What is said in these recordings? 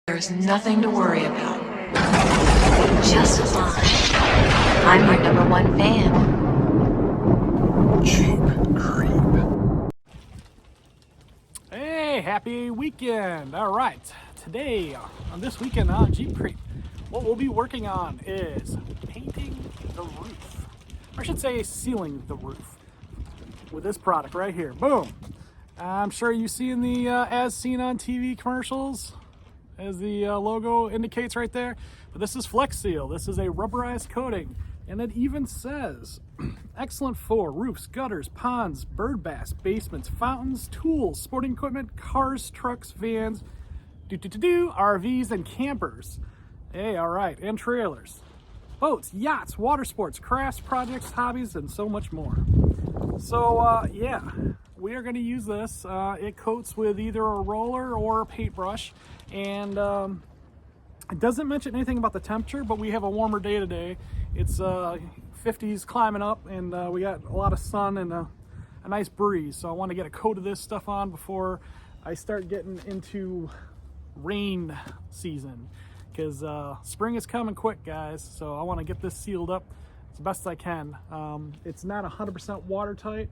There's nothing to worry about. Just fine. I'm your #1 fan. Cheap creep. Hey, happy weekend. All right, today on this weekend on Jeep Creep, what we'll be working on is painting the roof. Or I should say sealing the roof with this product right here. Boom. I'm sure you've seen the as seen on TV commercials, as the logo indicates right there. But this is Flex Seal. This is a rubberized coating, and it even says excellent for roofs, gutters, ponds, bird baths, basements, fountains, tools, sporting equipment, cars, trucks, vans, RVs, and campers. Hey, all right, and trailers, boats, yachts, water sports, crafts, projects, hobbies, and so much more. So yeah, we are going to use this. It coats with either a roller or a paintbrush, and it doesn't mention anything about the temperature, but we have a warmer day today. It's 50s climbing up, and we got a lot of sun and a nice breeze. So I want to get a coat of this stuff on before I start getting into rain season, because spring is coming quick, guys. So I want to get this sealed up as best I can. It's not 100% watertight.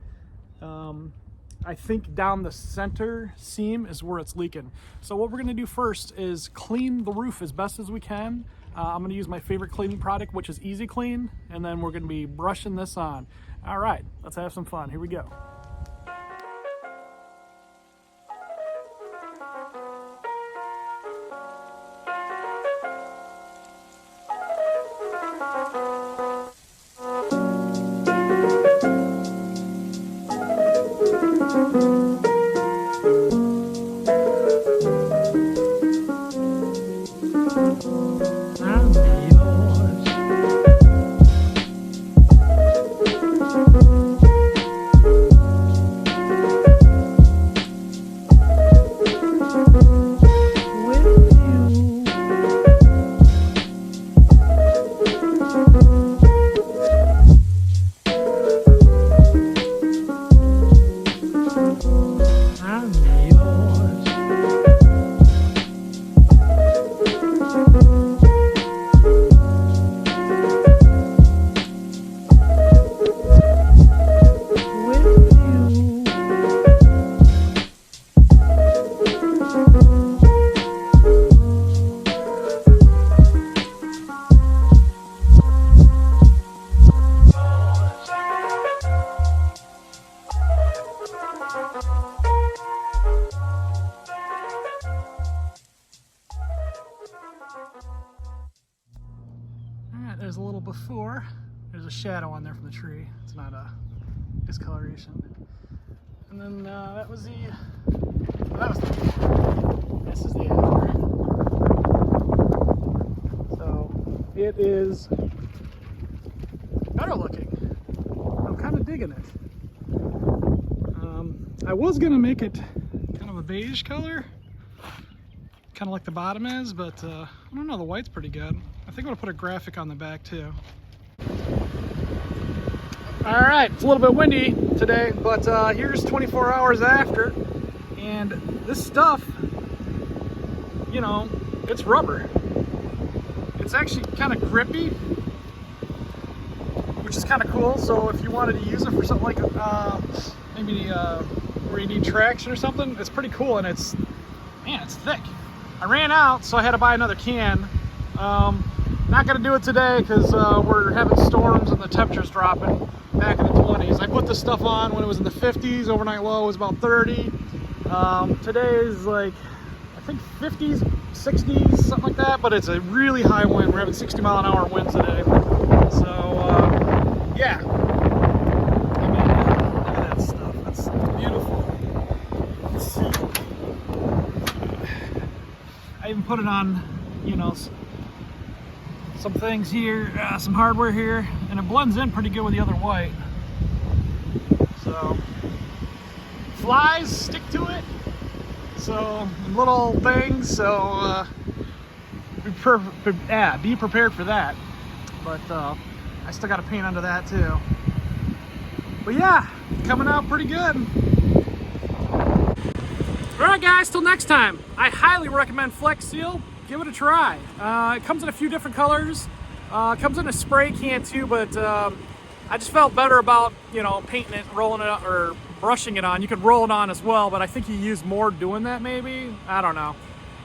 I think down the center seam is where it's leaking. So what we're gonna do first is clean the roof as best as we can. I'm gonna use my favorite cleaning product, which is Easy Clean, and then we're gonna be brushing this on. All right, let's have some fun. Here we go. There's a little before. There's a shadow on there from the tree. It's not a discoloration. And then that was the. This is the after. So it is better looking. I'm kind of digging it. I was gonna make it kind of a beige color, kind of like the bottom is, but I don't know. The white's pretty good. I think I'm gonna put a graphic on the back too. All right, it's a little bit windy today, but here's 24 hours after, and this stuff, you know, it's rubber. It's actually kind of grippy, which is kind of cool. So if you wanted to use it for something like maybe where you need traction or something, it's pretty cool. And it's, man, it's thick. I ran out, so I had to buy another can. Not gonna do it today because we're having storms and the temperature's dropping back in the 20s. I put this stuff on when it was in the 50s. Overnight low was about 30. Today is like, I think 50s, 60s, something like that, but it's a really high wind. We're having 60-mile-an-hour winds today. So, yeah. I mean, look at that stuff. That's beautiful. Let's see. I even put it on, you know, some things here, some hardware here, and it blends in pretty good with the other white. So flies stick to it, so little things, so be prepared for that. But I still got to paint under that too. But yeah, coming out pretty good. Alright guys, till next time, I highly recommend Flex Seal. give it a try. It comes in a few different colors. It comes in a spray can too, but I just felt better about, you know, painting it, rolling it, or brushing it on. You could roll it on as well, but I think you use more doing that maybe. I don't know.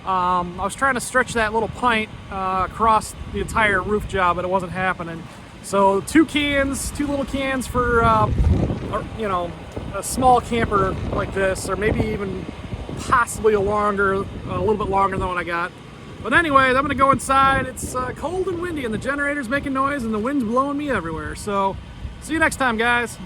I was trying to stretch that little pint across the entire roof job, but it wasn't happening. So two little cans for, you know, a small camper like this, or maybe even possibly a little bit longer than what I got. But anyway, I'm gonna go inside. It's cold and windy, and the generator's making noise, and the wind's blowing me everywhere. So, see you next time, guys.